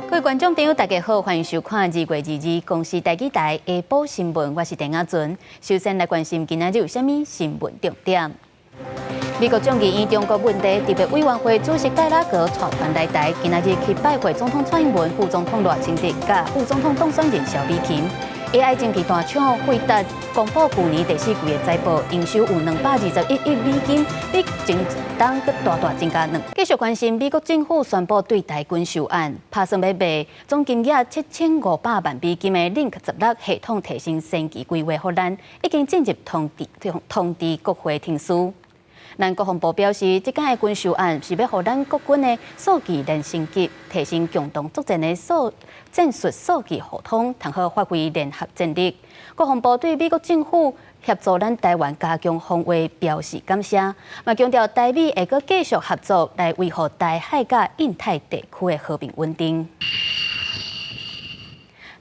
各位观众朋友，大家好，欢迎收看2月2日公视台记台下晡新闻，我是陈雅纯。首先来关心今仔日有啥物新闻重点。美国众议院中国问题特别委员会主席盖拉格带团来台，今仔日去拜会总统蔡英文、副总统赖清德、甲副总统当选人萧美琴。AI 经济大厂惠达公布去年第4季的财报，营收有221亿美金，比前当个大增加2。继续关心美国政府宣布对台军售案，打算要卖总金额7500万美金的 Link 16系统提升升级规划方案，已经进入通知国会听书。咱国防部表示，这间的军售案是要让咱国军的数据连升级，提升共同作战的战术数据互通，通好发挥联合战力。国防部对美国政府协助咱台湾加强防卫表示感谢，嘛强调台美会阁继续合作来维护台海甲印太地区的和平稳定。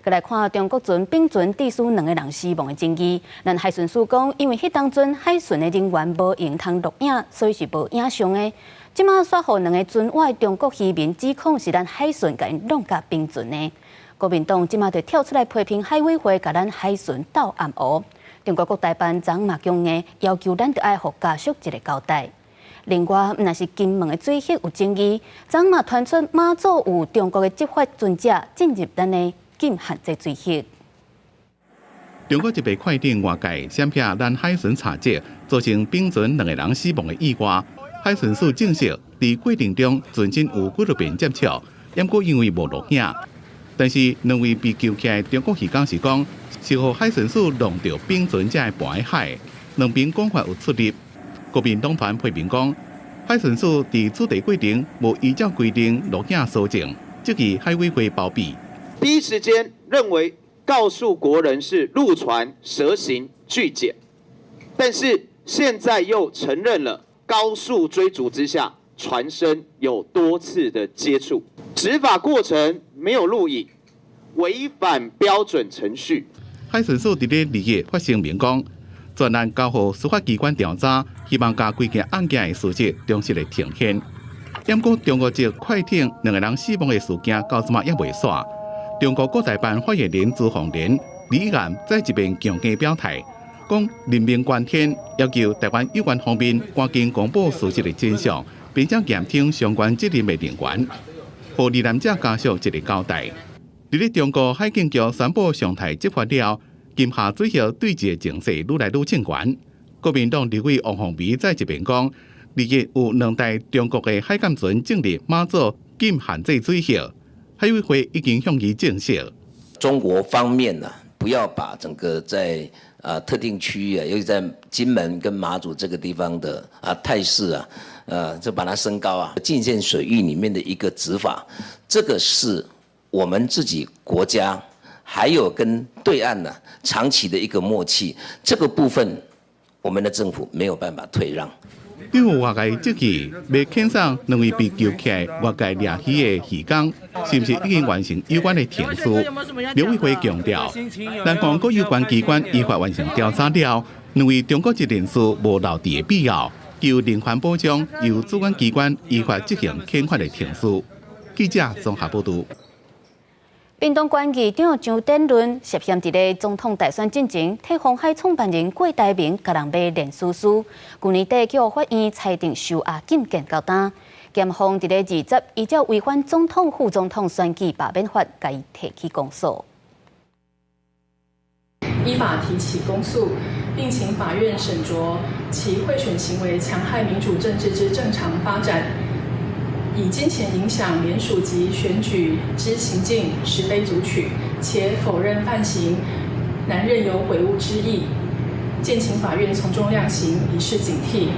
再来看中国船丙船溺死2个人死亡的争议，咱海巡署讲，因为迄当阵海巡的人员无用通录影，所以是无影像的。即马煞互2个船外中国渔民指控是咱海巡甲因弄甲丙船的。国民党即马就跳出来批评海委会甲咱海巡斗暗黑。中国国台办昨嘛强硬要求咱得爱互家属一个交代。另外，若是金门的水域有争议，昨嘛传出马祖有中国的执法船只进入咱的禁限制水域。中国一笔快艇外界闪避咱海巡查缉，造成丙船2个人死亡的意外。海巡署证实，在过程中船身有几多遍接触，不过因为无录影。但是2位被救起来的中国渔工是讲，是互海巡署弄到丙船才会搬海，2边讲法有出入。国民党团批评讲，海巡署在处理过程无依照规定录影搜证，这是海委会包庇。第一时间认为告诉国人是陆船蛇形拒检，但是现在又承认了高速追逐之下船身有多次的接触，执法过程没有录影，违反标准程序。海巡署伫咧2月发声明讲，专案交予司法机关调查，希望将规件案件的事实忠实的呈现。不过中国籍快艇2个人死亡的事件到即马也未煞。中国国台办发言人朱凤莲李岩再一遍强硬表态，讲人命关天，要求台湾有关方面赶紧公布事实的真相，并且严惩相关责任的人员，互罹难者家属一个交代。伫咧中国海警局宣布上台执法了，金厦水域对峙的情势愈来愈清悬。国民党立委王宏维再一遍讲，2日有2台中国的海监船进入马祖禁限制水域。海委会已经向伊证实，中国方面呢，不要把整个在特定区域尤其在金门跟马祖这个地方的态势就把它升高禁限水域里面的一个执法，这个是我们自己国家还有跟对岸呢长期的一个默契，这个部分我们的政府没有办法退让。对于外界质疑，要遣送2位被救起来外界掠鱼的渔工，是不是已经完成有关的程序？刘委会强调，咱方各有关机关依法完成调查了，2位中国籍人士无漏地的必要，就人权保障由主管机关依法执行遣返的程序。记者综合报道。屏东县议长张典伦涉嫌伫咧总统大选进前，替鸿海创办人郭台铭甲人买连书书。去年底去互法院裁定收押禁见交单，检方伫咧20依照违反总统、副总统选举罢免法，甲伊提起公诉。依法提起公诉，并请法院审酌其贿选行为戕害民主政治之正常发展。以金钱影响联署及选举之行径，实非足取，且否认犯行，难任有悔悟之意，建请法院从重量刑，以示警惕。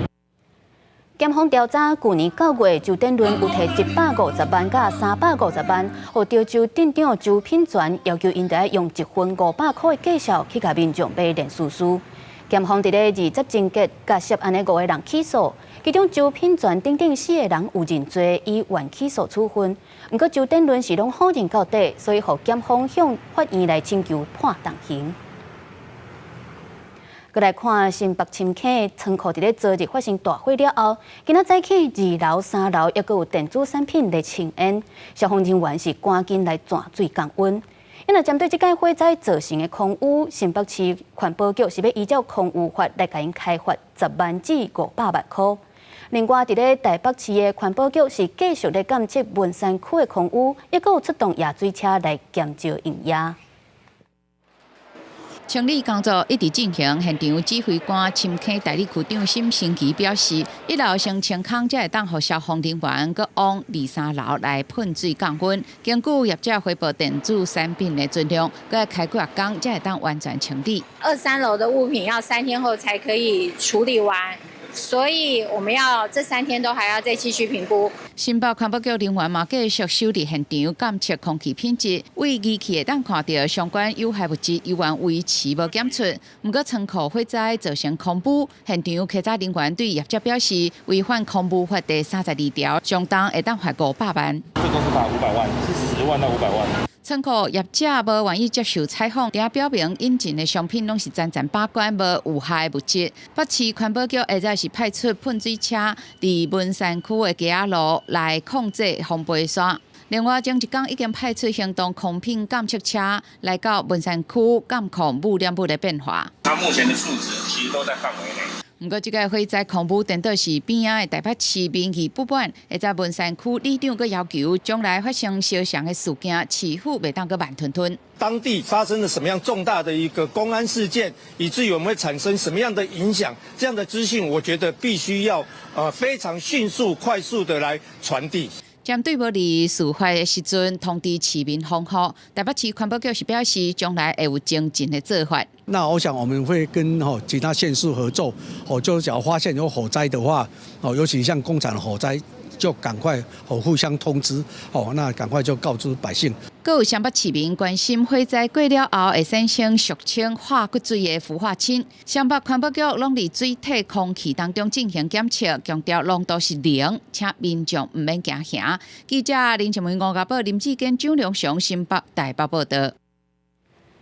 检方调查，去年9月，周典伦有提150万甲350万，互潮州镇长周品全要求因得用1份500块的计数去甲民众买连书书。检方伫咧20侦结，甲涉案的5个人起诉。其中周品全等等4个人有认罪，以原起诉处分。不过周典伦是拢否认到底，所以互检方向法院来请求判重刑。再来看新北深坑仓库伫咧昨日发生大火了后，今仔早起2楼、3楼也有电子产品咧呈烟，消防人员是赶紧来钻水降温。因为针对这件火灾造成的空污，新北市环保局是要依照空污法来给因开罚10万至500万块。另外，伫咧台北市的环保局是继续咧监测文山区的空污，也有出动夜水车来减少营业。清理工作一直进行，现场指挥官深坑代理区长沈成奇表示，1楼先清空，才会当予消防人员搁往2、3楼来喷水降温。根据业者回报电子产品的质量，搁要开几工才会当完全清理。2、3楼的物品要3天后才可以处理完。所以我们要这3天都还要再继续评估。新北环保局人员嘛继续守伫现场监测空气品质，为仪器会当看到相关有害物质依然维持无检出。不过仓库火灾造成空污，现场稽查人员对业者表示，违反空污法第32条，相当会当罚500万。最多是罚500万，是10万到500万。仓库业者无愿意接受采访，也表明引进的商品拢是全把关，无有害物质。北市环保局下早是派出喷水车，伫文山区的街仔路来控制风飞沙。另外，前一天已经派出行动空品监测车来到文山区监控污染物的变化。它目前的数值其实都在范围内。不过，这个火灾空污颠倒是边仔的台北市民意不满，会在文山区里长阁要求，将来发生烧伤的事件，市府袂当阁慢吞吞。当地发生了什么样重大的一个公安事件，以至于我们会产生什么样的影响，这样的资讯，我觉得必须要非常迅速、快速的来传递。针对无伫事发的时阵通知市民防护，台北市环保局是表示，将来会有精进的做法。那我想我们会跟其他县市合作，就只要发现有火灾的话，尤其像工厂的火灾，就赶快互相通知，那赶快就告知百姓。阁有湘北市民关心火灾过了后会产生俗称化骨水的氟化氢。湘北环保局拢伫水体空气当中进行检测，强调浓度是0，请民众唔免惊吓。记者林前文、吴家宝、林志坚、蒋良雄，新北台北报道。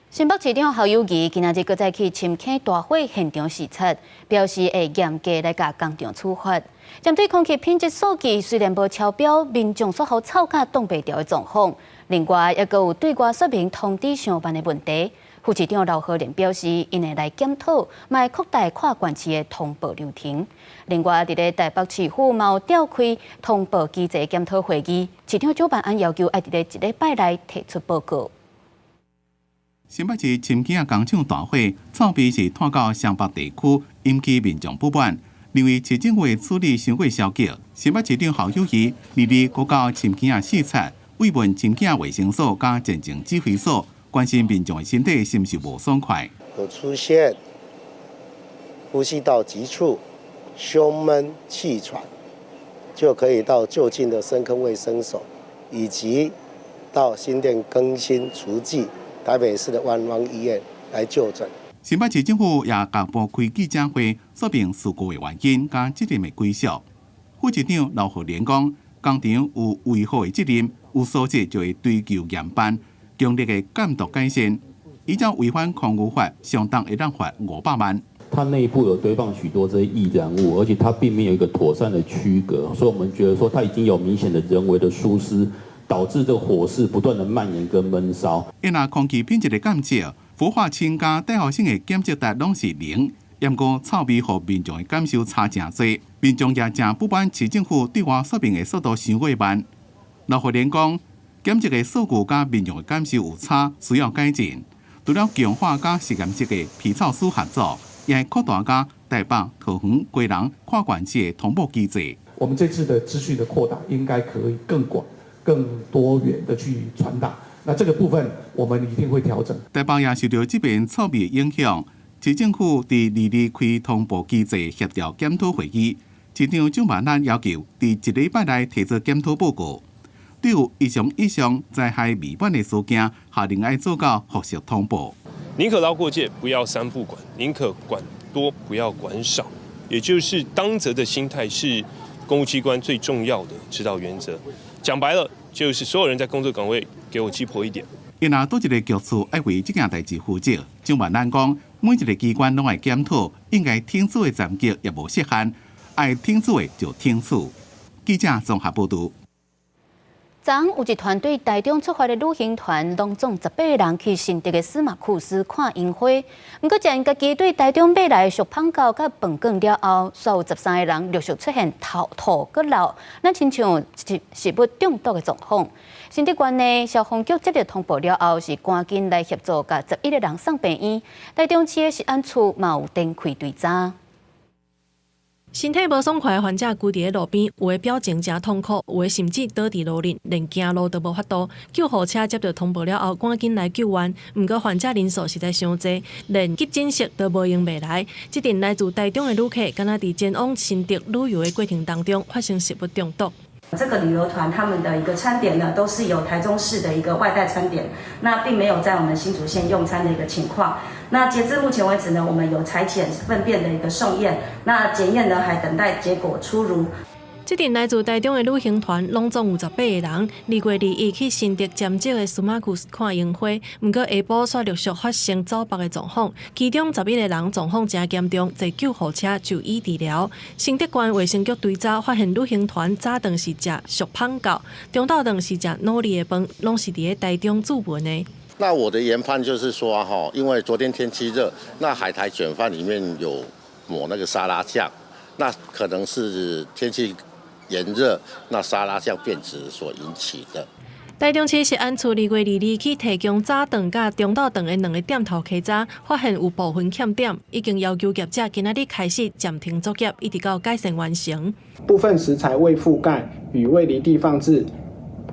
新北市长侯友宜今仔日搁再去深坑大火现场视察，表示会严格来甲工厂处罚。针对空气品质数据虽然无超标，民众所好臭甲挡袂掉的状况，另外也有对外说明通知上班的问题。副市长刘和莲表示，因会来检讨，嘛会扩大跨县市的通报流程。另外，伫咧台北市府嘛有召开通报机制检讨会议，市长主办案要求要伫咧1礼拜内提出报告。新北市深坑工厂大火，臭味是传到湘北地区，引起民众不满。认为市政府处理伤过消极，新北市长侯友宜日日过到深坑视察，慰问深坑卫生所甲前情指挥所，关心民众的身体是毋是无爽快。有出现呼吸道急促、胸闷、气喘，就可以到就近的深坑卫生所，以及到新店更新厨技台北市的万芳医院来就诊。新北市政府也公布开记者会，说明事故的原因甲责任的归属。副市长刘和莲讲，工厂有违法的责任，有素质就会追究严办，强烈的监督改善。依照违反空污法，相当会让罚500万。它内部有堆放许多这些易燃物，而且它并没有一个妥善的区隔，所以我们觉得说它已经有明显的人为的疏失，导致这个火势不断的蔓延跟闷烧。因那空气品质的监测，氟化氢加带后性的检测值拢是0，不过臭味和民众的感受差真多，民众也真不满市政府对外说明的速度伤过慢。刘和莲讲，检测的数据甲民众的感受有差，需要改进。除了强化甲实验室的皮草师合作，也扩大甲台北、桃园、基隆跨县市的同步机制。我们这次的资讯的扩大，应该可以更广、更多元的去传达。那这个部分我们一定会调整。台北也受到这边臭味的影响，市政府伫2日开通报机制协调检讨会议，市长蒋万安要求伫1礼拜内提出检讨报告。对有异常以上灾害未满的事件，下令要做到核实通报。宁可捞过界，不要3不管；宁可管多，不要管少。也就是当责的心态是公务机关最重要的指导原则。讲白了，就是所有人在工作岗位给我鸡婆一点。因若多一个局处要为这件代志负责，蒋万安讲，每一个机关拢爱检讨，应该停止的站级也无设限，爱停止的就停止。记者综合报道。昨昏有一团对台中出发的旅行团，拢总18个人去新竹的司马库斯看樱花。不过，食因家己对台中买来的熟胖糕甲饭卷了后，煞有13个人陆续出现吐佮流，那亲像食物中毒的状况。新竹县的消防局接到通报了后，是赶紧来协助，甲11个人送病院。台中市的食安处嘛有展开追查。身体无爽快的患者居伫路边，有的表情真痛苦，有的甚至倒伫路面，连行路都无法度。救护车接到通报了后，赶紧来救援。不过患者人数实在伤济，连急诊室都无用未来。这阵来自台中的旅客，敢若伫前往新竹旅游的过程当中发生食物中毒。这个旅游团他们的一个餐点呢，都是由台中市的一个外带餐点，那并没有在我们新竹县用餐的一个情况。那截至目前为止呢，我们有采检粪便的一个送验，那检验呢还等待结果出炉。这阵来自台中的旅行团，拢总有18个人，2月2日去新竹尖石的司马库斯看樱花。不过下晡却陆续发生走北的状况，其中11个人状况真严重，坐救护车就医治疗。新竹县卫生局追查发现，旅行团早顿是食熟胖糕，中昼顿是食努力的饭，拢是伫台中驻门的。那我的研判就是说因为昨天天气热，那海苔卷饭里面有抹那个沙拉酱，那可能是天气炎热，那沙拉酱变质所引起的。台中市食安处2月2日起提供早顿甲中昼顿的2个点头起早，发现有部分欠点，已经要求业者今仔日开始暂停作业，一直到改善完成。部分食材未覆盖与未离地放置、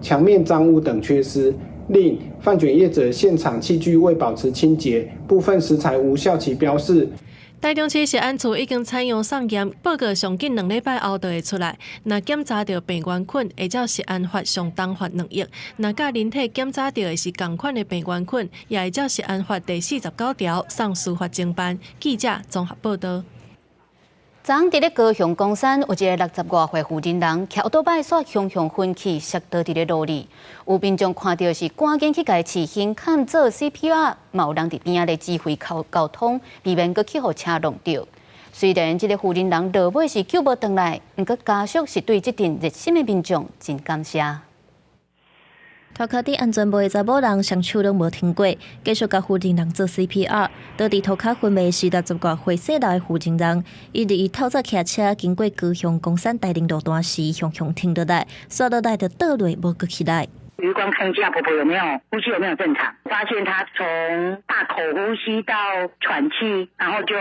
墙面脏污等缺失。另，饭卷业者现场器具未保持清洁，部分食材无效期标示。台中市食安处已经采用送检报告，上紧2礼拜后就会出来。若检查到病原菌，会照食安法上重罚2亿；若甲人体检查到的是同款的病原菌，也会照食安法第49条送司法侦办。记者综合报道。昨昏伫咧高雄公山有一个60外岁妇人人骑奥多摆煞熊熊昏去，摔倒伫咧路里。有民众看到是赶紧去甲伊刺胸做 CPR， 嘛有人伫边仔咧指挥交通，避免佮救护车弄着。虽然这个妇人人落尾是救无回来，不过家属是对这阵热心的民众真感谢。头壳伫安全帽的查某人双手拢无停过，继续甲妇人人做 CPR。倒伫头壳昏迷是60外岁细老的妇人人，伊伫伊透早骑车经过高雄公山大林路段时，熊熊停落来，摔落来就倒落无搁起来。余光看一下婆婆有没有呼吸有没有正常，发现她从大口呼吸到喘气，然后就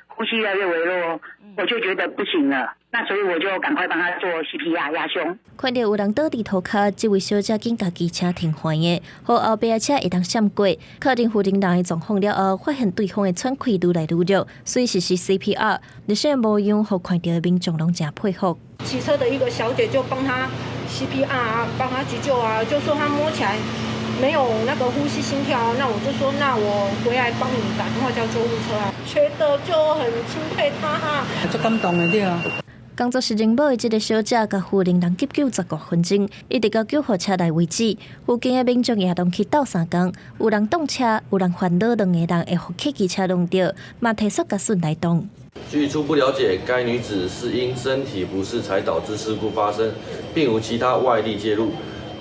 呼吸越来越微弱，我就觉得不行了。那所以我就赶快帮她做 CPR 压胸。看到有人倒伫涂骹，这位小姐紧家己车停缓的，好后边的车会当闪过，确认妇人人的状况了后，发现对方的喘气愈来愈弱，所以实施 CPR。热身模样，互看到的民众拢真佩服。骑车的一个小姐就帮她 CPR 啊，帮她急救啊，就说她摸起来没有那个呼吸心跳，那我就说那我回来帮你打电话叫救护车啊，觉得就很钦佩她啊，足感动的对啊。工作室认保的这个小姐，甲妇人人急救10多分钟，一直到救护车来为止。附近的民众也同去斗相共，有人动车，有人烦恼2个人会互客机车弄到，嘛提出甲顺来动。据初步了解，该女子是因身体不适才导致事故发生，并无其他外力介入。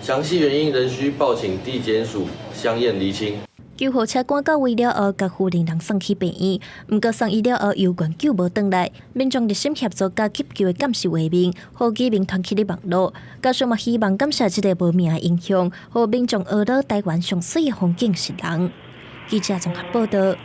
详细原因仍需报请地检署相验厘清。救护车赶到位了后，甲妇人人送去病院，不过送医了后油管救无回来。民众热心协助甲急救的感受画面，好几名传起咧网络。家属嘛希望感谢这个无名的英雄，互民众学到台湾上水的风景是人。记者综合报道。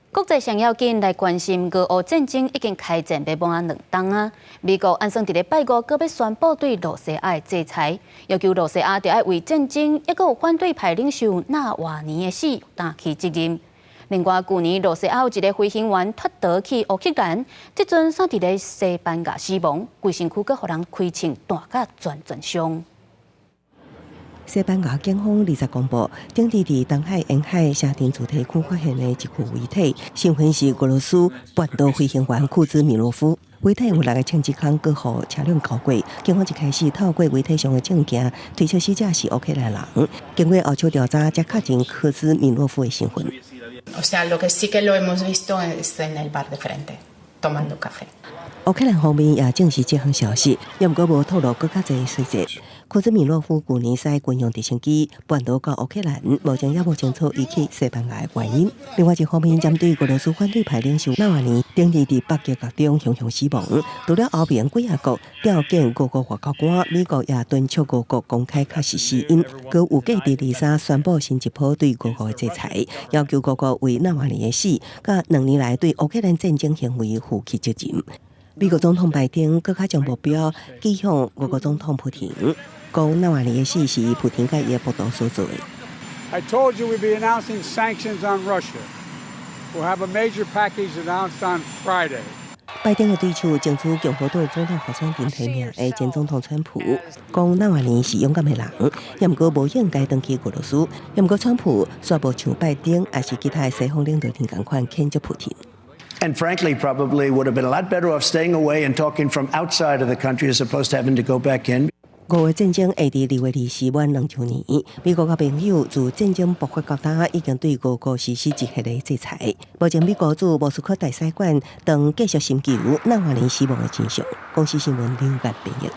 国际上要紧来关心俄乌战争已经开战要满2冬啊！美国按算伫咧拜五，佮要宣布对罗西亚的制裁，要求罗西亚着爱为战争，抑佮有反对派领袖纳瓦尼的死担起责任。另外，去年罗西亚有一个飞行员脱逃去乌克兰，即阵煞伫咧西班牙死亡，规身躯佮互人开枪弹甲全伤。西班牙警方20日公布，顶日伫东海沿海沙丁主题区发现的一具遗体，幸运是俄罗斯半岛飞行员库兹米诺夫。遗体有6个枪击孔过互车辆交过，警方一开始透过遗体上的证件推测死者是乌克兰人。经过后续调查，才确认库兹米诺夫的身份。O sea, lo que sí que lo hemos visto es en el bar de frente, tomando café. 乌克兰方面也证实这项消息，也毋过无透露更加侪细节。库兹米洛夫旧年使军用直升机搬到到乌克兰，目前也无清楚伊去西班牙的原因。另外一方面，针对俄罗斯反对派领袖纳瓦尼顶日伫北极角中雄死亡，除了欧盟几啊国调见各国外交官，美国也敦促各国公开确实死因，佮有计伫23宣布新一波对各国的制裁，要求各国为纳瓦尼的死，甲2年来对乌克兰战争行为负起责任。美国总统拜登更加将目标寄向俄国总统普廷，讲纳瓦尼的死是普廷甲伊的部队所做的。I told you we'd be announcing sanctions on Russia. We'll have a major package announced on Friday. 拜登的对手争取共和党总统候选人提名的前总统川普，讲纳瓦尼是勇敢的人，也毋过无应该登去俄罗斯。也毋过川普煞无像拜登，也是其他的西方领导人同款谴责普廷。And frankly, probably would have been a lot better off staying away and talking from outside of the country as opposed to having to go back in. 俄乌战争下伫2月24满2周年，美国甲盟友自战争爆发到今，已经对俄国实施一系列制裁。目前美国驻莫斯科大使馆当继续寻求纳瓦尼死亡的真相。公司新闻刘干编译。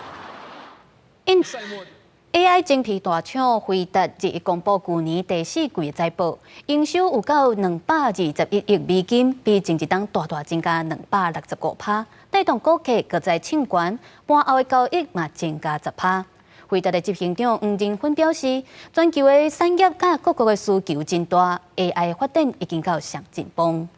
AI 晶片大厂辉达日一公布去年第4季财报，营收有到221亿美金，比前一档大增加265%，带动股价搁再抢关，盘后的交易嘛增加10%。辉达的执行长黄仁勋表示，全球的产业甲各国的需求真大 ，AI 发展已经到上阵棒。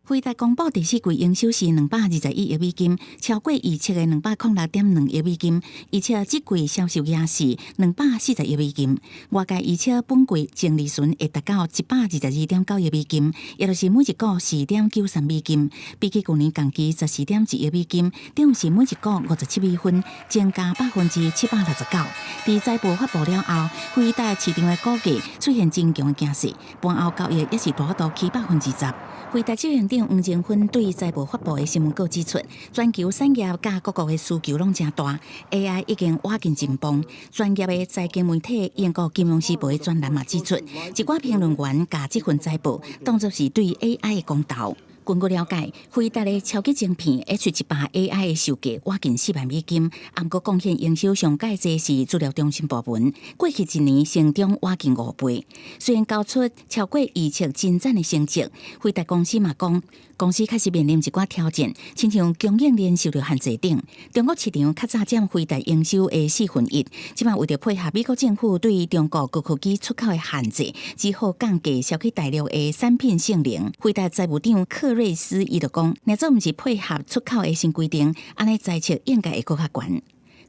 辉达公布第4季营收是221亿美金，超过预测的206.2亿美金，而且这季销售额是240亿美金。外界预测本季净利润会达到122.9亿美金，也就是每一股4.93美金，比起去年同期14.1亿美金，等于是每一股57美分，增加769%。在财报发布了后，辉达市场的股价出现真强的惊势，盘后交易也是大幅度起10%。辉达执行长黄仁勋对财报发布的新闻稿指出，全球产业甲各国的需求拢真大 ，AI 已经挖进真棒。专业的财经媒体英国金融时报的专栏嘛指出，一寡评论员把这份财报当作是对 AI 的公道。根据了解，辉达的超级晶片 H100 AI 的售价挖近4万美金，不过贡献营收上界济是资料中心部门，过去一年成长挖近5倍。虽然交出超过预测真赞的成绩，辉达公司嘛讲，公司开始面临一寡挑战，亲像供应链受到限制等。中国市场较早占辉达营收的1/4，即卖为了配合美国政府对中国高科技出口的限制，只好降低销去大陆的产品性能。辉达财务长克瑞斯伊就讲，若做毋是配合出口的新规定，安尼财测应该会更较悬。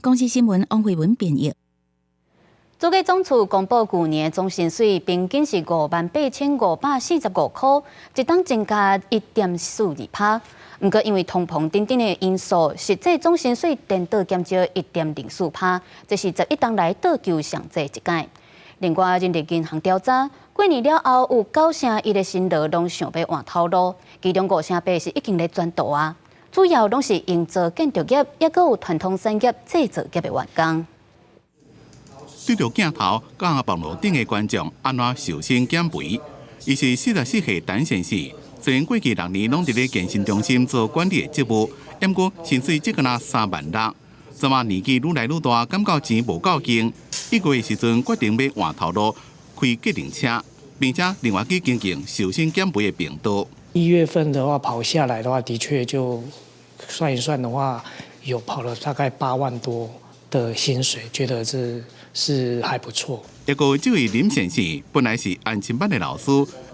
公司新闻王慧文编译。主计总处公布去年总薪水平均是58545块，一档增加1.42%。不过因为通膨等等的因素，实际总薪水颠倒减少1.04%，这是11档来倒球上济一届。另外，人力银行调查，过年了后有9%的新劳拢想要换头路，其中5%是已经在转道啊，主要拢是营造建筑业，也佫有传统产业制造业的员工。对着镜头，甲网络顶的观众安怎受薪减肥？伊是44岁陈先生，虽然过去6年拢伫咧健身中心做管理的职务，不过薪水只敢若3万6。怎么年纪愈来愈大，感觉钱无够用？1个月时阵决定要换头路，开计程车，并且另外去经营受薪减肥的频道。1月份的话跑下来的话，的确就算一算的话，有跑了大概8万多的薪水，觉得这是还不错。一个这位林先生本来是安亲班的老师，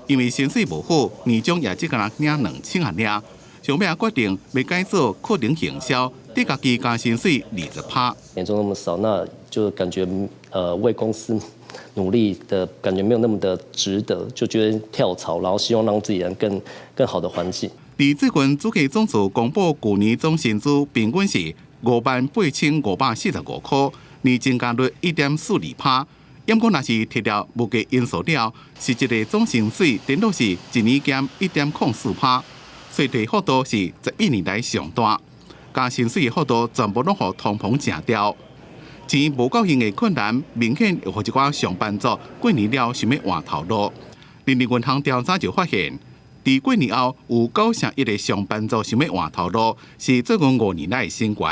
因为薪水无好，年终也只敢若领2000元领。上尾决定要改做课程行销，对家己加薪水20%。年终那么少，那就感觉为公司努力的感觉没有那么的值得，就觉得跳槽，然后希望让自己人更好的环境。伫最近主计总处公布去年总薪资平均是58545块，年增加率1.42%。不过，若是剔掉物价因素了，实际的总薪水顶多是一年减1.04%，衰退幅度是11年来上大。加薪水的幅度全部拢互通膨吃掉。钱无够用的困难，明显又互一寡上班族过年了想要换头路。人力银行调查就发现，在过年后有9%的上班族想要换头路，是最近5年来的新高。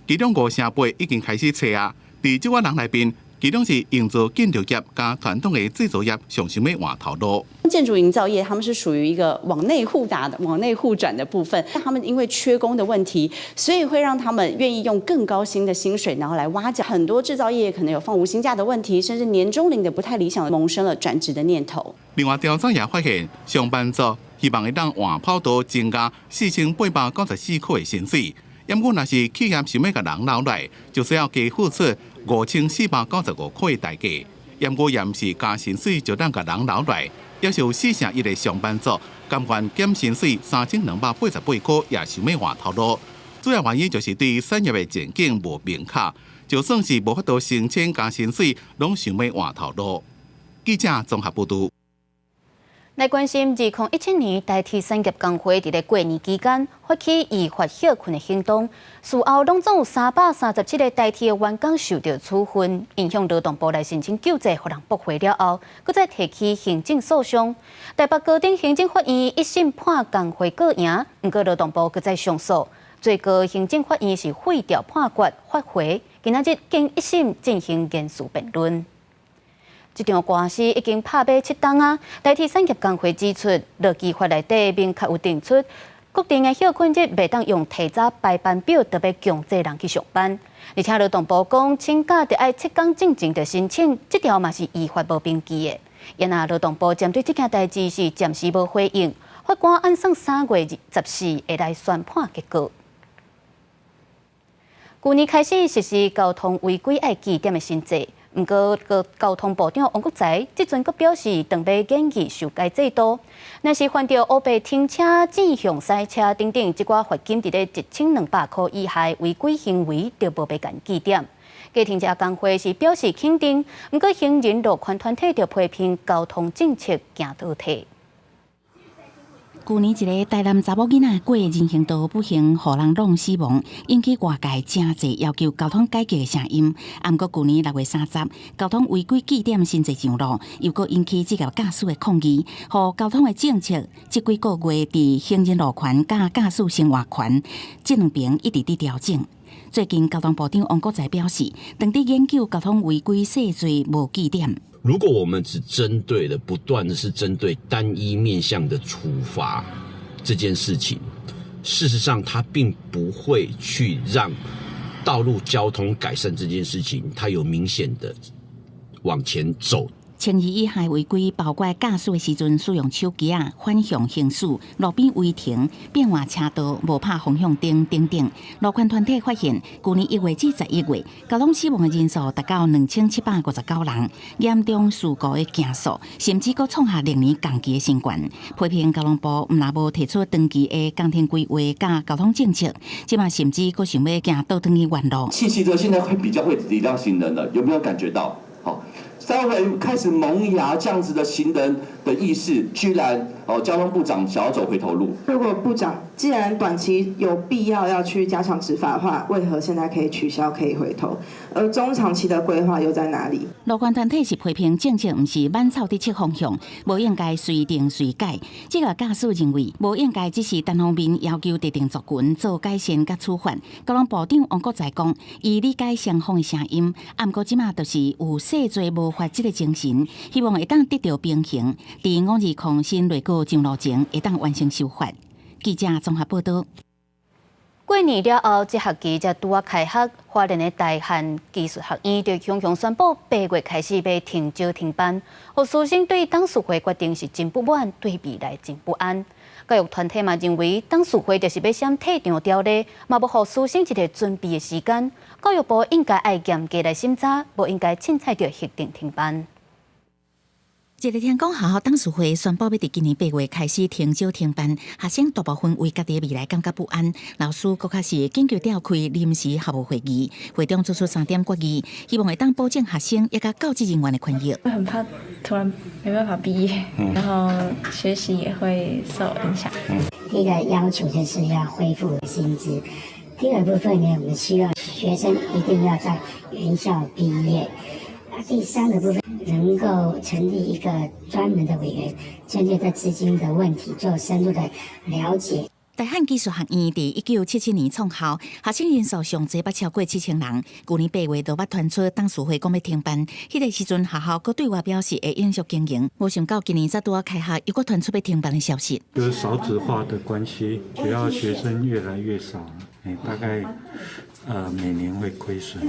其中5%已经开始找啊。在这群人内边，其中是营造建筑业加传统的制造业上想要换头路。建筑营造业他们是属于一个往内互打的、往内互转的部分。他们因为缺工的问题，所以会让他们愿意用更高薪的薪水，然后来挖角。很多制造业可能有放无薪假的问题，甚至年终领的不太理想，萌生了转职的念头。另外，调查也发现，上班族希望会当换跑道增加4894块的薪水。要过若是企业想要甲人留来，就需要加付出5495块的代价。要过也毋是加薪水就当甲人留来，要是有4%的上班族甘愿减薪水3288块，也想要换头路。主要原因就是对产业的前景无明确，就算是无法度申请加薪水，拢想要换头路。记者综合报道。来关心2017年台铁产业工会伫咧过年期间发起依法休困的行动，事后拢总有337个台铁的员工受到处分，影响劳动部来申请救济，互人驳回了后，搁再提起行政诉讼。台北高等行政法院一审判工会告赢，不过劳动部搁再上诉，最高行政法院是废掉判决发回，今仔日经一审进行严肃辩论。这场官司已经拍马7档啊！台铁产业工会指出，劳基法内底明确有定出，固定的休困日袂当用提早排班表，特别强制人去上班。而且劳动部讲，请假得爱7天进前就申请，这条嘛是依法无凭据的。因啊，劳动部针对这件代志是暂时无回应，法官按算3月14会来宣判结果。去年开始实施交通违规爱记点的新制。不过，交通部长王国材即阵阁表示，当要建议修改制度，若是犯着乌白停车、正向塞车等等即寡罚金伫咧1200块以下违规行为，就无被赶记点。计程车工会是表示肯定，不过行人路权团体就批评交通政策行倒退。去年一个台南查某囡仔过人行道不幸，互人弄死亡，引起外界真侪要求交通改革的声音。不过去年6月30，交通违规记点新制上路，又搁引起职业驾驶的抗议，互交通的政策这几个月伫行人路权甲驾驶生活权这两边一直伫调整。最近交通部长王国材表示，当伫研究交通违规细罪无记点。如果我们只针对的不断的是针对单一面向的处罚这件事情，事实上它并不会去让道路交通改善这件事情它有明显的往前走。12以下违规包括驾驶的时阵使用手机反向行驶、路边违停、变换车道、无拍方向灯等等。路权团体发现，去年1月至11月，交通死亡的人数达到2759人，严重事故的件数甚至佫创下历年同期的新高。批评交通部毋但无提出长期的工程规划甲交通政策，即嘛甚至佫想要行倒转去原路。汽车现在比较会体谅行人了，有没有感觉到？好。稍微开始萌芽这样子的行人的意识，居然交通部长想要走回头路。如果部长既然短期有必要去加强执法的话，为何现在可以取消可以回头，而中长期的规划又在哪里？路权团体是批评政策不是满草地切方向，无应该随定随改。这个驾驶认为，无应该只是单方面要求特定族群做改善甲处罚。交通部长王国材讲，伊理解双方的声音，不过即马就是有细罪无法这个精神，希望会当得到平衡，在5日抗新内阁上路前会当完成修法。记者综合报道。过年了后，这学期才拄开学，花莲的大汉技术学院就雄雄宣布8月开始要停招停班，学师生对董事会决定是真不满，对未来真不安。教育团体嘛认为，董事会就是要闪退场条例，嘛要予师生一个准备的时间。教育部应该爱严格来审查，无应该凊彩就决定停班。一日天公学校董事会宣布要伫今年8月开始停招停班，学生大部分为家己的未来感觉不安，老师佫较是紧急召开临时学务会议，会中做出3点决议，希望会当保证学生也甲教职人员的权益。我很怕突然没办法毕业，然后学习也会受影响。第一个要求就是要恢复薪资，第二部分呢，我们希望学生一定要在原校毕业。第三个部分，能够成立一个专门的委员，针对这资金的问题做深入的了解。大汉技术学院伫1977年创校，学生人数上侪捌超过7000人。去年8月，就捌传出董事会讲要停办，迄个时阵学校阁对外表示会延续经营，无想到今年才拄啊开学，又阁传出要停办的消息。就是少子化的关系，主要学生越来越少，大概每年会亏损。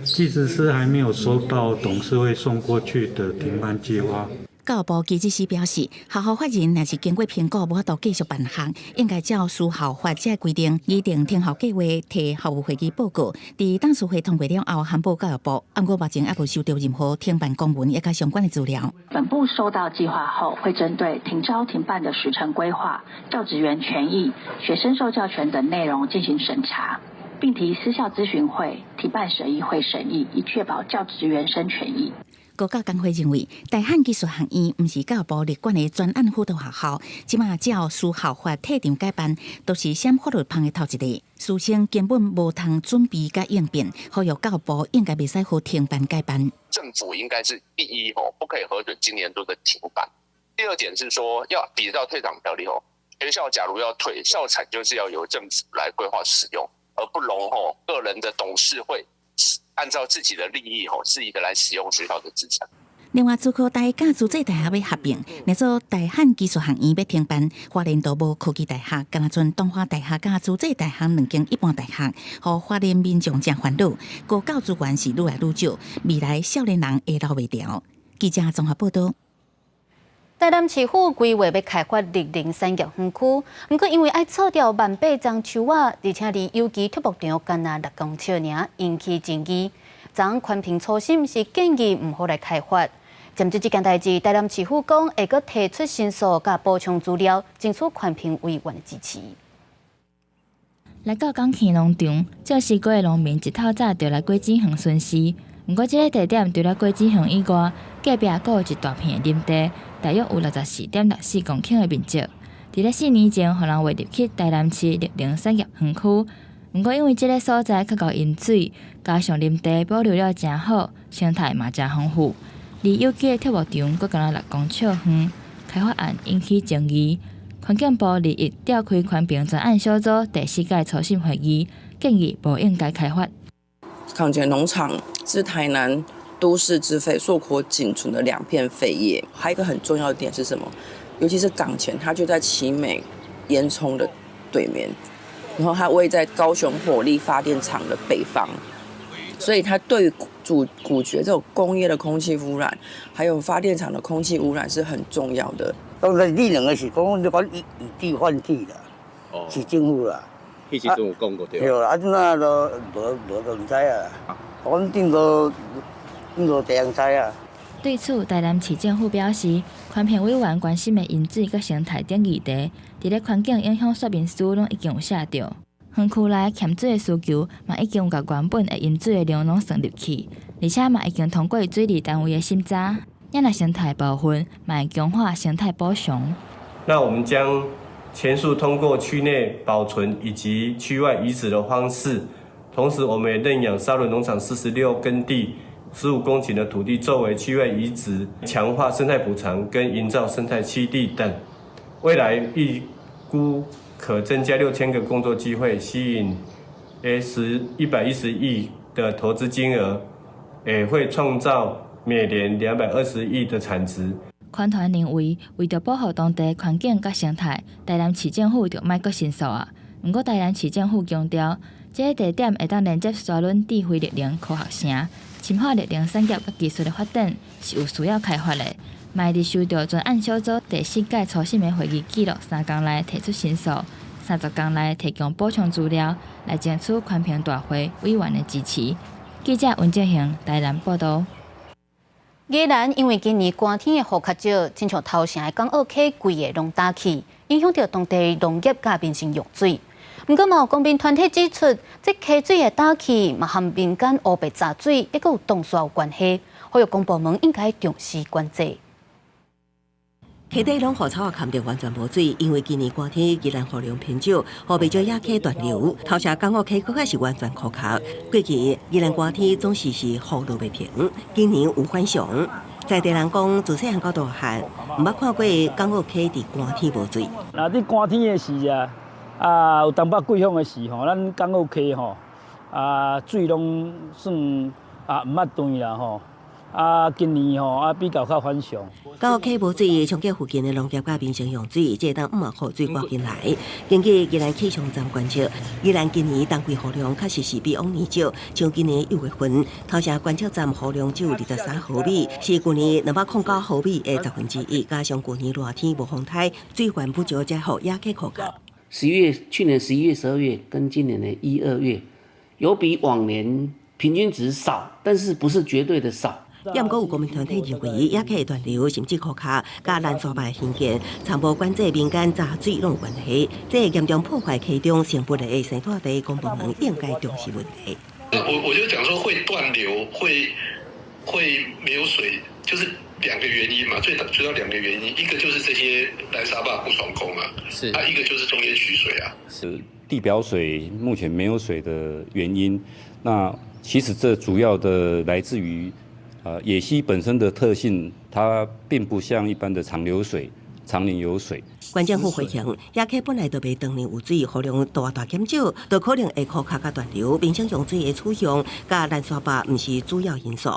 即使是还没有收到董事会送过去的停办计划。教育部技职司表示，学校法人若是经过评估无法度继续办学，应该照私校法这规定，拟定停校计划，提校务会议报告。伫董事会通过了后，函报教育部。不过目前还无收到任何停办公文，也甲相关的资料。本部收到计划后，会针对停招停办的时程规划、教职员权益、学生受教权等内容进行审查，并提私校咨询会、提办审议会审议，以确保教职员生权益。高教工会认为，大汉技术学院毋是教育部立管的专案辅导学校，即马照私校法退场改办，都是闪法律旁的头一个。师生根本无通准备甲应变，呼吁教育部应该袂使互停办改办。政府应该是第一不可以核准今年度的停办。第二点是说，要比照退场条例学校假如要退，校产就是要由政府来规划使用，而不容个人的董事会按照自己的利益肆意的来使用学校的资产。另外，主科大甲资济大学要合并，来做大汉技术学院要停办，花莲都无科技大学，敢若剩东华大学甲资济大学两间一般大学，互花莲民众真烦恼。国教资源是愈来愈少，未来少年人会留袂掉。记者综合报道。台南市府规划要开发60产业园区，不过因为要撤掉1,800丛树仔，而且离有机铁幕场干那6公尺尔，引起争议。昨宽屏初心是建议唔好来开发。针对这件代志，台南市府讲会阁提出申诉甲补充资料，争取宽屏委员支持。来到港墘农场，这时过的农民一透早就来果子园巡视。不过，这个地点除了果子园以外，隔壁阁有一大片林地。大约有64.64公顷的面积，伫咧4年前，互人划入去台南市60产业园区。不过，因为这个所在较够饮水，加上林地保留了真好，生态嘛真丰富。离有机的铁幕场阁敢若6公尺远，开发案引起争议。环境部2日召开宽屏专案小组第4届初审会议，建议不应该开发。康健农场是台南都市之肺硕果仅存的2片废业，还有一个很重要的点是什么？尤其是港前，它就在奇美烟囱的对面，然后它位在高雄火力发电厂的北方，所以它对于古绝这种工业的空气污染，还有发电厂的空气污染是很重要的。当然，你两个是讲你讲以地换地啦，是政府啦。迄时阵有讲过对。对啦，那都无唔知啊，反正都这样知啊。对此，台南市政府表示，宽屏委员关心的饮水佮生态等议题，伫咧环境影响说明书拢已经有写着。园区内欠水的需求，嘛已经有甲原本的饮水的量拢算入去，而且嘛已经通过水利单位的审查，也那生态部分嘛会强化生态补偿。那我们将前述通过区内保存以及区外移植的方式，同时我们也认养沙仑农场46耕地15公顷的土地作为区外移植，强化生态补偿跟营造生态栖地等。未来预估可增加6000个工作机会，吸引110亿的投资金额，也会创造每年220亿的产值。款团认为，为着保护当地环境甲生态，台南市政府就莫阁申诉啊。不过，台南市政府强调，这个地点会当连接沙仑智慧60科学城，深化60产业甲技术的发展是有需要开发的。嘛会伫收到专案小组第4届初审的会议记录3天内提出申诉，30天内提供补充资料，来争取宽屏大会委员的支持。记者温正雄台南报道。宜兰因为今年寒天的雨较少，亲像头城的港澳溪规个拢打起，影响到当地农业甲民生用水。不过，嘛有公民团体指出，这溪水的打起嘛和民间乌白杂水，抑佫有冻煞有关系，呼吁公部门应该重视管制。溪底拢河草啊，含得完全无水，因为今年寒天宜兰雨量偏少，河袂少野溪断流。头车港澳溪佫开始完全枯涸。过去宜兰寒天总是雨落袂停，今年有反常。在地人讲，自细汉到大汉，毋捌看过港澳溪伫寒天无水。那伫寒天的时有淡薄过风的时吼，咱港澳溪吼水拢算毋捌断啦吼。今年吼比较反常。港澳溪无水，冲击附近的农业甲民生用水，这当5万户水灌进来。根据宜兰气象站观测，宜兰今年冬季雨量确实是比往年少。像今年1月份，头城观测站雨量只有23毫米，是去年209毫米的1/10。加上去年热天无风台，水源不足，才互野溪枯竭。去年11月、12月跟今年的1、2月，有比往年平均值少，但是不是绝对的少。也毋过有公民团体认为，野溪断流甚至枯竭，甲烂沙坝兴建，参无管制民间查水拢有关系，这严重破坏溪中生活的生态地，公部门应该重视问题。我就讲说会断流，会没有水，就是2个原因嘛，最大2个原因，一个就是这些烂沙坝不爽工啊，是一个就是中间取水啊，是地表水目前没有水的原因。那其实这主要的来自于。野溪本身的特性，它并不像一般的长流水、常年有水。县政府回应，野溪本来就袂当年有水，雨量大减少，就可能会枯竭甲断流。民生用水的取向甲烂沙坝毋是主要因素。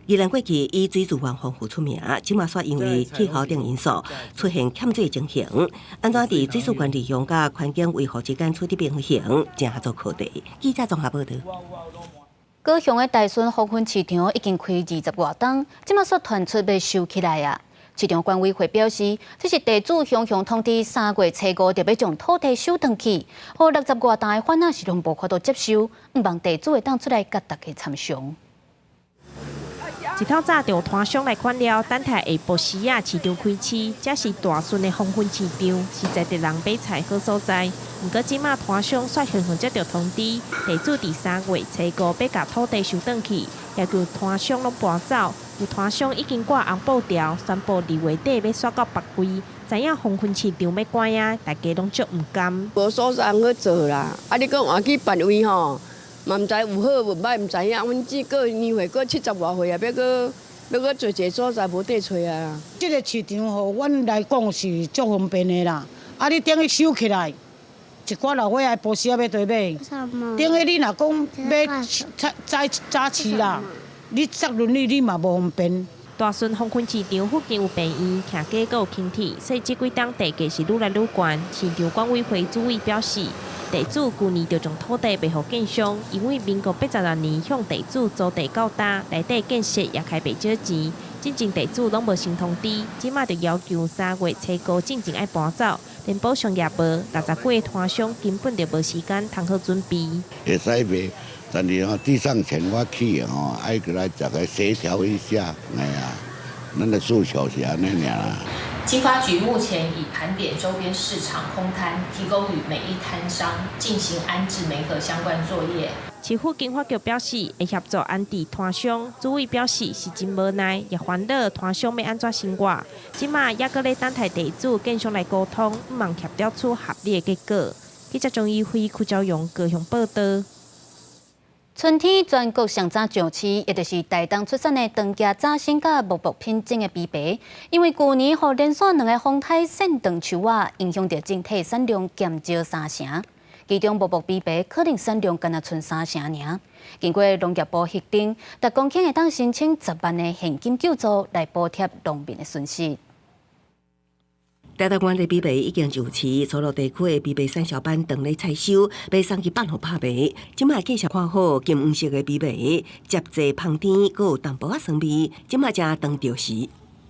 宜兰过去以水资源丰富出名，即马煞因为气候等因素出现欠水情形。安怎伫水资源利用甲环境维护之间取得平衡，正做课题。记者综合报道。高雄的大顺福分市场已经开20多档，即马煞传出要收起来啊！市场管委会表示，这是地主向通知3月初5就要将土地收回去，互60多档的反啊是拢无法度接受，毋望地主会当出来甲大家参详。一透早就摊商来款了，等待下晡时啊，市场开市，这是大顺的丰分市场，是在地人买菜好所在。不过即马摊商率先接到通知，地主伫3月初5要甲土地收回去，也叫摊商拢搬走。有摊商已经挂红布条，宣布2月底要刷到别位。知影丰分市场要关啊，大家拢足唔甘。无所在通去做啦，你讲换去别位吼？嘛毋知有好有歹，毋知影。阮只过年岁过70外岁啊，要搁做一个所在无地找啊。这个市场吼，阮来讲是足方便的啦。你等伊收起来，一寡老伙仔无时啊要对买。等于你若讲要早市啦，你插轮你嘛无方便。大顺丰分市场附近有病院、徛街，阁有轻铁，所以这几档地价是愈来愈悬。市场管委会主委表示，地主去年就将土地卖予建商，因为民国86年向地主租地较大，内底建设也开袂少钱。进前地主拢无先通知，即马就要求3月初5进前爱搬走，连补偿也无，60几个摊商根本就无时间通好准备。会使卖。但是地上钱我去爱过来大概协调一下，咱的诉求是安尼啦。经发局目前已盘点周边市场空摊，提供与每一摊商进行安置媒合相关作业。市府经发局表示会协助安置摊商，主委表示是真无奈，也烦恼摊商要安怎生活。即马也搁咧等待地主建商来沟通，希望协调出合理的结果。记者张义辉、邱昭勇高雄报道。春天全国上早上市，也就是台东出产的长家早生甲木木品种的枇杷，因为去年互连续2个风台扇长树啊，影响到整体产量减少3成。其中木木枇杷可能产量敢若剩3成尔。经过农业部核定，逐公顷会当申请10万的现金救助来补贴农民的损失。台东县的枇杷已经就市，所罗地区的枇杷产销班等咧采收，要送去办互拍卖。即马介绍看好金黄色的枇杷，接济芳甜，阁有淡薄仔酸味，即马正当着时。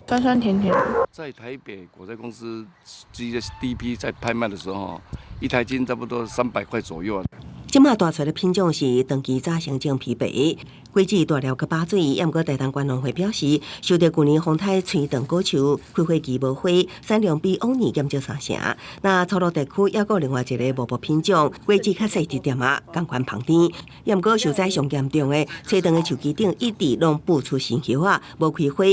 酸酸甜甜。在台北果菜公司第一批在拍卖的时候，一台斤差不多300块左右。即马大出的品种是长期早生种枇杷，规制大寮去把水，也毋过台东县农会表示，受到去年风台吹断果树，开花期无花，产量比往年减少3成。那草鹿地区也有另外一个无布品种，果子较细一点啊，同款旁甜。也毋过受灾上严重的，吹断的树枝顶一直拢布出新叶啊，无开花，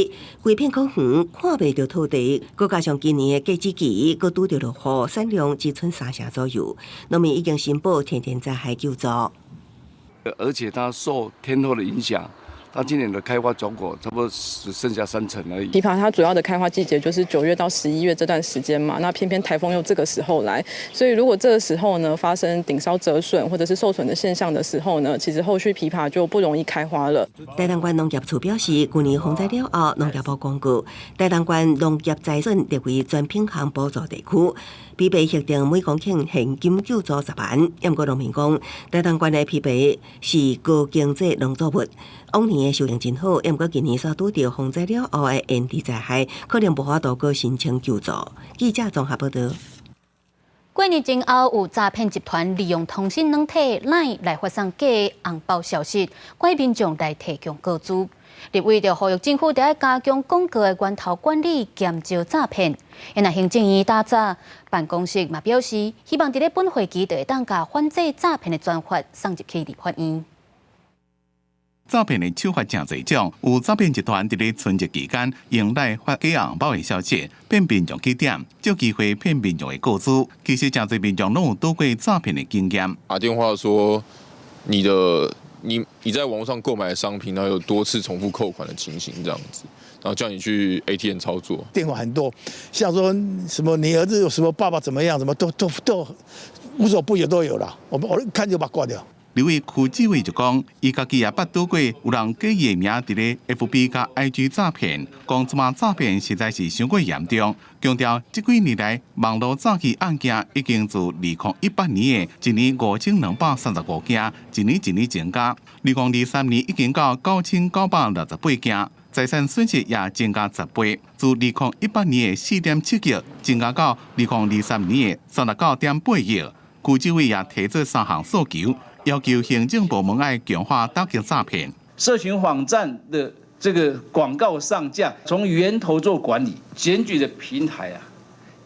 规片空园看袂到土地。佮加上今年的果子期，佮拄着落雨，产量只剩3成左右。农民已经申报天灾害救助。而且它受天候的影响，它今年的开花总果差不多只剩下3成而已。枇杷它主要的开花季节就是9月到11月这段时间嘛，那偏偏台风又这个时候来，所以如果这个时候呢发生顶梢折损或者是受损的现象的时候呢，其实后续枇杷就不容易开花了。台东县农业处表示，去年风灾了后，农业部公告，台东县农业财损列为全品项补助地区。枇杷核定每公顷现金救助10万，也毋过农民讲，台东县的枇杷是高经济农作物，往年的收成真好，也毋过今年所拄到风灾了后的炎地灾害，可能无法度过申请救助。记者综合报道。过年前后，有诈骗集团利用通讯软体 LINE 来发送假的红包消息，拐民众来提供个资。立委就呼吁政府得加强广告的源头管理，减少诈骗。因行政院打诈办公室嘛表示，希望在本会期就会当甲反制诈骗的专法送入去立法院。诈骗的手法真侪种，有诈骗集团伫咧春节期间用来发假红包的消息，骗民众去点，借机会骗民众的个资。其实真侪民众拢有躲过诈骗的经验。打电话说你在网络上购买的商品，然后有多次重复扣款的情形，这样子，然后叫你去 ATM 操作。电话很多，像说什么你儿子有什么爸爸怎么样，什么都无所不有都有了。我看就把它挂掉。刘委区志伟就讲，伊家己也捌拄过有人假伊的名伫咧 FB 甲 IG 诈骗，讲即马诈骗实在是伤过严重。强调这几年来网络诈欺案件已经自2018年的15235件，一年增加，2023年已经到9968件，财产损失也增加10倍，自2018年的4.7亿增加到2023年的39.8亿。区志伟也提出3项诉求。要求行政部门要强化打击诈骗。社群网站的这个广告上架，从源头做管理，检举的平台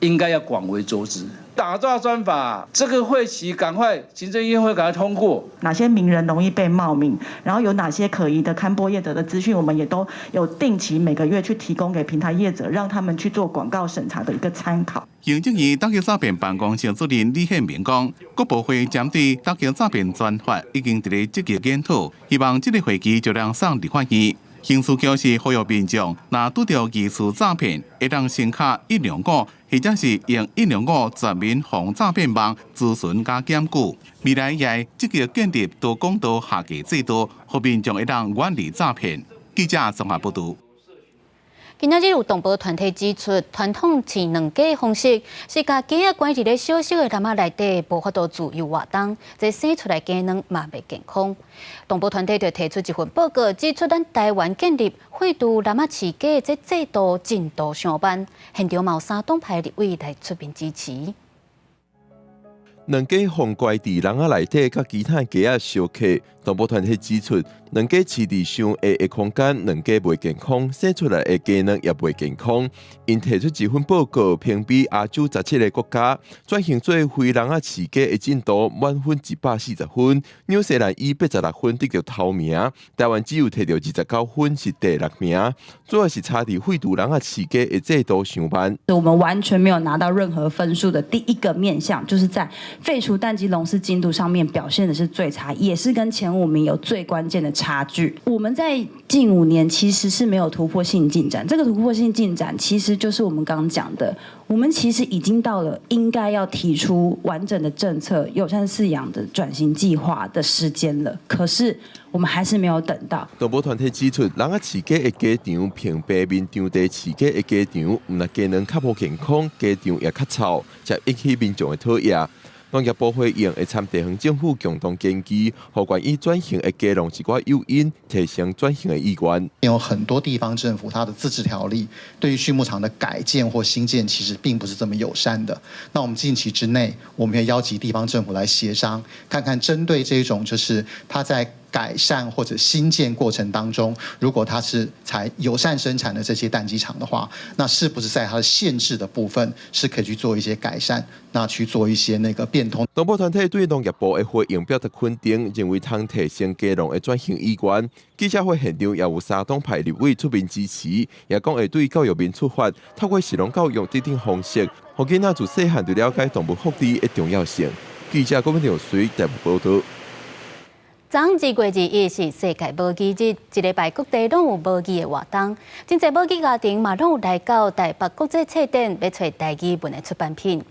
应该要广为周知。打诈专法这个会期赶快行政院会赶快通过。哪些名人容易被冒名，然后有哪些可疑的刊播业者的资讯，我们也都有定期每个月去提供给平台业者，让他们去做广告审查的一个参考。行政院打击诈骗办公室主任李宪明讲，各部会针对打击诈骗专法已经伫咧积极检讨，希望这个会期就能送立法院。刑事局是呼吁民众，若拄到疑似诈骗，会当先卡105，或者是用105全民防诈骗网咨询加检举。未来也会积极建立多管道下架制度，让民众会当远离诈骗。记者综合报道。今仔日有动保团体指出，传统饲卵鸡的方式是把鸡仔关伫咧小小的篮仔内底，无法度自由活动，这生出来鸡卵嘛袂健康。动保团体就提出一份报告，指出咱台湾建立废除篮仔饲鸡的这制度进度上慢，现场有3党派立委来出面支持。卵鸡放乖伫篮仔内底，甲其他鸡仔相克。动保团体指出，卵鸡饲伫上下的空间，卵鸡袂健康，生出来的鸡卵也袂健康。因提出一份报告，评比亚洲17个国家转型做非篮仔饲鸡的进度，满分140分，纽西兰以86分得到头名，台湾只有摕到29分，是第6名。主要是差伫废除篮仔饲鸡的制度上慢。我们完全没有拿到任何分数的第一个面向，就是在废除蛋鸡笼式进度上面表现的是最差，也是跟前5名有最关键的差距。我们在近5年其实是没有突破性进展，这个突破性进展其实就是我们刚刚讲的，我们其实已经到了应该要提出完整的政策、友善饲养的转型计划的时间了，可是我们还是没有等到。动保团体指出，人仔饲鸡的鸡场屏蔽面场地饲鸡的鸡场，毋但鸡卵较无健康，鸡场也较臭，才引起民众的讨厌。农业部会用会参地方政府共同研究，互愿意转型的鸡农一寡诱因，提升转型的意愿。有很多地方政府它的自治条例对于畜牧场的改建或新建，其实并不是这么友善的。那我们近期之内，我们要邀集地方政府来协商，看看针对这种就是它在改善或者新建过程当中，如果它是采友善生产的这些蛋鸡场的话，那是不是在它的限制的部分是可以去做一些改善，那去做一些那个变通。农保团体对农业部的回应表达肯定，认为通提升鸡农的转型意愿。记者会现场也有3党派立委出面支持，也讲会对教育面出发，透过实农教育这种方式，让囡仔自细汉就了解动物福利的重要性。记者郭文良随台报道。2月1日是世界母鸡日，一礼拜各地拢有母鸡的活动，真侪母鸡家庭嘛拢有来到台北国际册店要找台语文的出版品。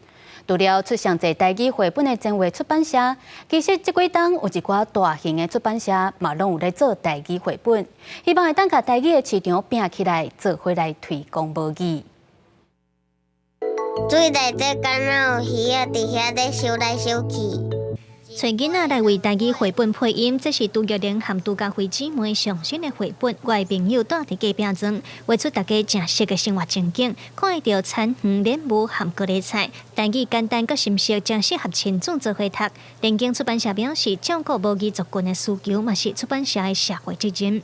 除了出上侪台语绘本的前卫出版社，其实这几档有一寡大型的出版社嘛拢有在做台语绘本，希望会当甲台语的市场拼起来，做伙来推广母鸡。水内底敢若有鱼啊，伫遐咧游来游去。找囡仔来为台语绘本配音，这是杜玉玲和杜家辉姊妹上新的绘本。我的朋友住伫隔壁庄，画出大家正式的生活情景，看会到田园莲雾和高丽菜。台语简单佮深色，正适合亲子做伙读。联经出版社表示，照顾母鸡族群的需求，嘛是出版社的社会责任。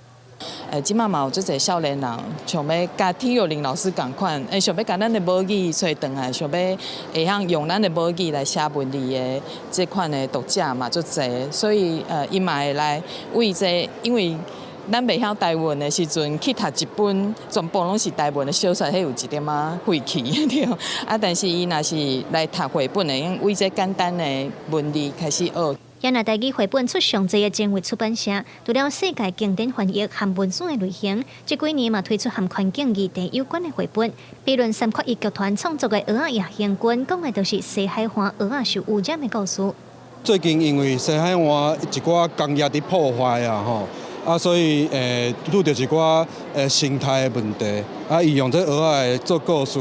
即马嘛有做侪少年人，想要甲天佑林老师共款，想要甲咱的母语找转来，想要会晓用咱的母语来写文字的这款的读者嘛足侪，所以伊嘛会来为这，因为咱袂晓台文的时阵去读一本全部拢是台文的小说，迄有一点仔费气对。但是伊若是来读绘本的，为这简单的文字开始学。也拿台语绘本出上侪的前卫出版社，除了世界经典翻译和文书的类型，这几年嘛推出和环境议题有关的绘本。比如三括一剧团创作的《鹅仔夜行军》，讲的就是西海岸鹅仔受污染的故事。最近因为西海岸一寡工业的破坏啊，所以遇到一寡生态的问题，伊用这鹅仔做故事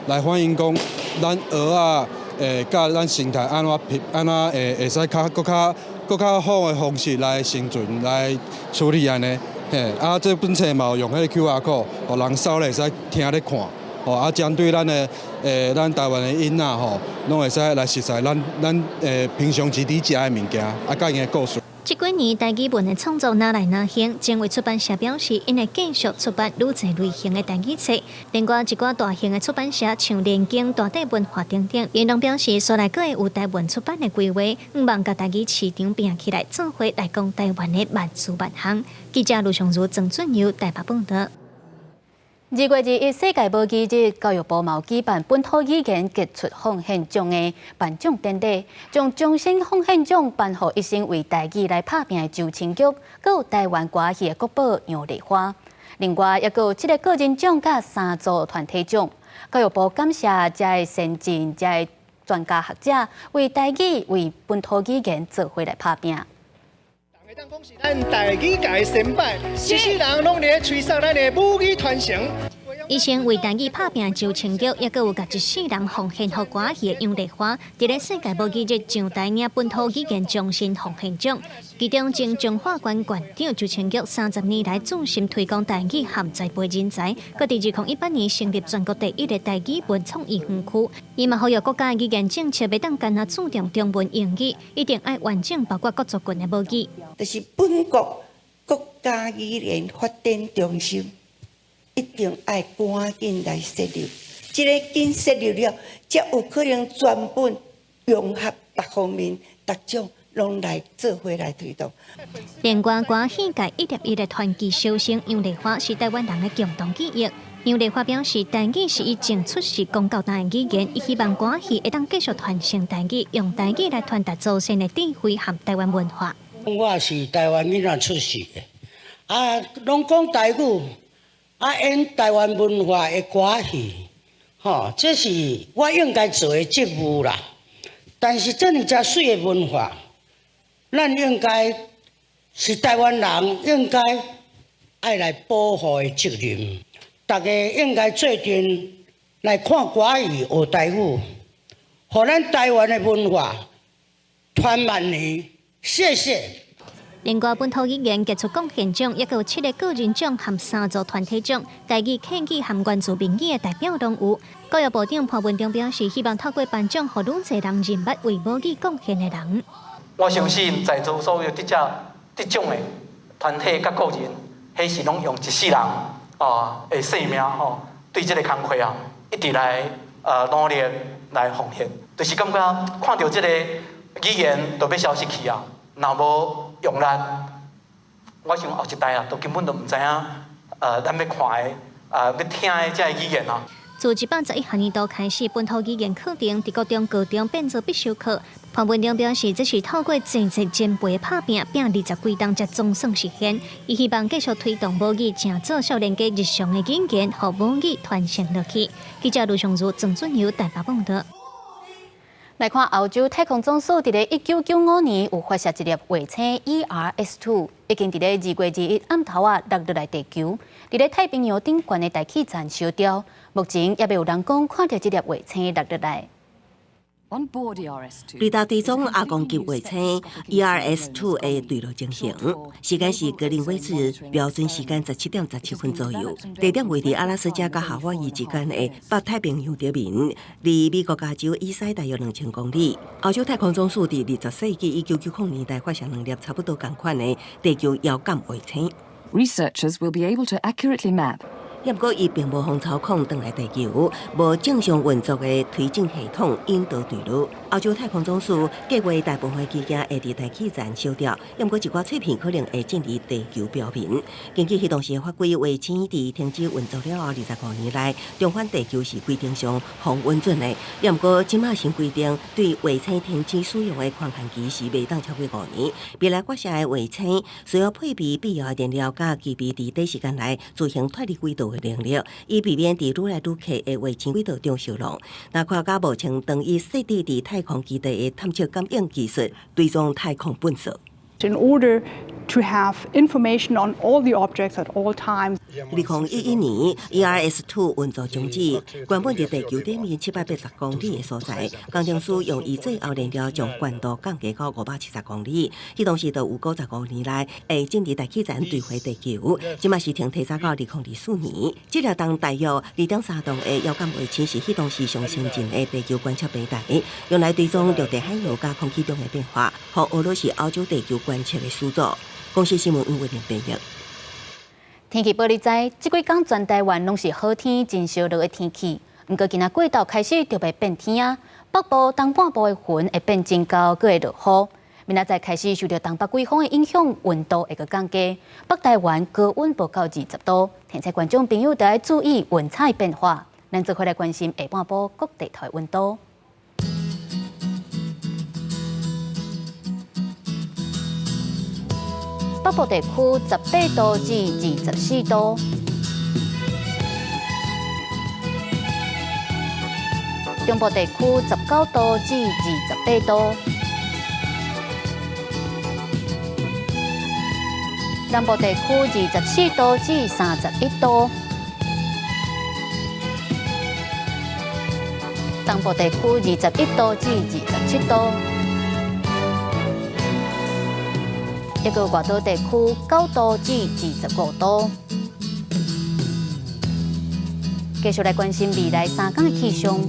来反映讲咱鹅仔甲咱生态安怎会使更较好的方式来生存来处理安尼。这本册嘛有用迄个 QR code， 互人扫咧会使听咧看。针对咱台湾的囡仔拢会使来熟悉咱平常时伫食的物件，甲因的故事。这几年台语文的创作哪来哪行，前卫出版社表示，因会继续出版愈侪类型的台语册，另外一寡大型的出版社像联经、大地文化等等，因拢表示，所来各会有台文出版的规划，希望甲台语市场拼起来，做伙来讲台湾的万事万行。记者卢尚如、郑俊佑台北报道。2月1日世界母鸡日，教育部嘛有举办本土语言杰出奉献奖的颁奖典礼，将终身奉献奖颁予一生为台语来拍拼的周清菊，佮有台湾歌戏的国宝杨丽花。另外，也有7个个人奖佮3组团体奖。教育部感谢这些先进、这些专家学者为台语、为本土语言做伙来拍拼。咱台语界先摆，世人拢咧吹哨咱的母语传承。以前为台语拍拼的周清菊，也有甲一世人奉献予歌戏的杨丽花，伫咧世界母语日上台领本土语言终身奉献奖。其中，前中华馆馆长周清菊30年来专心推广台语和栽培人才，佮伫2018年成立全国第1个台语文创艺园区。伊嘛呼吁国家的语言政策袂当干那注重中文英语，一定要完整包括各族群的母语。就是本国国家语言发展中心。一定要赶紧来设立，这个紧设立了，才有可能全本融合各方面、各种拢来做伙来推动。连贯歌戏界一粒一的传奇小生杨丽花是台湾人的共同记忆。杨丽花表示，台语是伊正出世讲到大的语言，伊希望歌戏会当继续传承台语，用台语来传达祖先的智慧和台湾文化。我是台湾囡仔出世的，拢讲台语。演台湾文化的歌戏，这是我应该做的职务啦。但是这么遮水的文化，咱应该是台湾人应该爱来保护的责任。大家应该做阵来看歌戏、学台语，互咱台湾的文化传万年。谢谢。另外，本土语言杰出贡献奖，也有7个个人奖和3组团体奖，台语、客语和原住民语的代表拢有。教育部长潘文忠表示，希望透过颁奖，让愈侪人认捌为母语贡献的人。我相信在座所有得者这种的团体甲个人，迄是拢用一世人的性命对这个工作一直来努力来奉献，就是感觉看到这个语言都要消失去啊，若无用力，我想后一代都根本都唔知影咱要看的要听的这个语言啊。自111学年度开始，本土语言课程伫高中变做必修课。潘文忠表示，这是透过前辈拍拼20几档才总算实现。伊希望继续推动母语，正做少年家日常的语言，和母语传承落去。记者卢尚如、郑准由台北报道。来看欧洲太空总署伫咧1995年有发射一粒卫星 ERS-2， 已经伫咧2月2日暗头落落来地球，伫咧太平洋顶悬的大气层烧掉。目前也未有人讲看到这粒卫星落落来。雷达追踪阿公级卫星 ERS-2 的对落进行，时间是格林威治标准时间17点17分左右，地点位伫阿拉斯加甲夏威夷之间的北太平洋对面，离美国加州以西大约2000公里。欧洲太空总署伫20世纪1990年代发射2粒差不多同款的地球遥感卫星。Researchers will be able to accurately map. 不过，伊并无方操控转来地球，无正常运作的推进系统引导对路。欧洲太空总署计划大部分机件会伫大气层烧掉，不过一寡碎片可能会进入地球表面。根据迄当时的法规，卫星伫停止运作了后25年内，重返地球是规定上防运转的。不过，即马新规定对卫星停止使用的宽限期是未当超过5年。未来发射的卫星需要配备必要的燃料，甲具备伫短时间内自行脱离轨道的能力，以避免伫愈来愈客的卫星轨道中受浪。那看甲目前等于设置伫太空基地的探测感应技术，追踪太空本色。In order to have information on all the objects at all times. 2011年 ERS-2 运作终止，原本伫地球底面780公里的所在，工程师用伊最后燃料将悬度降低到570公里。迄当时就有55年来会进入大气层坠回地球，即马是停提早到2024年。这粒重大约2.3吨的遥感卫星是迄当时上先进的地球观测平台，用来追踪陆地海洋甲空气中的变化，和俄罗斯欧洲地球观测的始祖。公司新闻吴伟玲编译。天气报你知，这几天全台湾拢是好天、真烧热的天气。不过今仔过道开始就会变天啊，北部东半部的云会变真高，阁会落雨。明仔载开始受到东北季风的影响，温度会阁降低。北台湾高温报到20度，天气观众朋友都要注意温差的变化。咱做回来关心下半部各地台温度。北部地区18度至24度，中部地区19度至28度，南部地区24度至31度，东部地区21度至27度。一个外岛地区9度至25度。继续来关心未来3天的气象。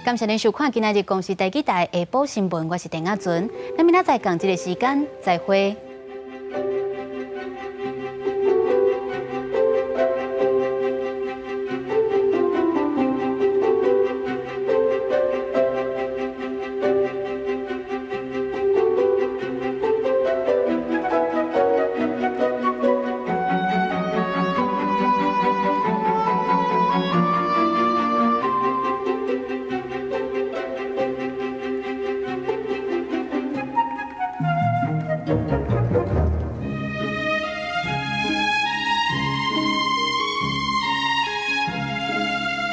感谢您收看今仔日公视台记台下晡新闻，我是陈雅纯，咱明仔载同一个时间再会。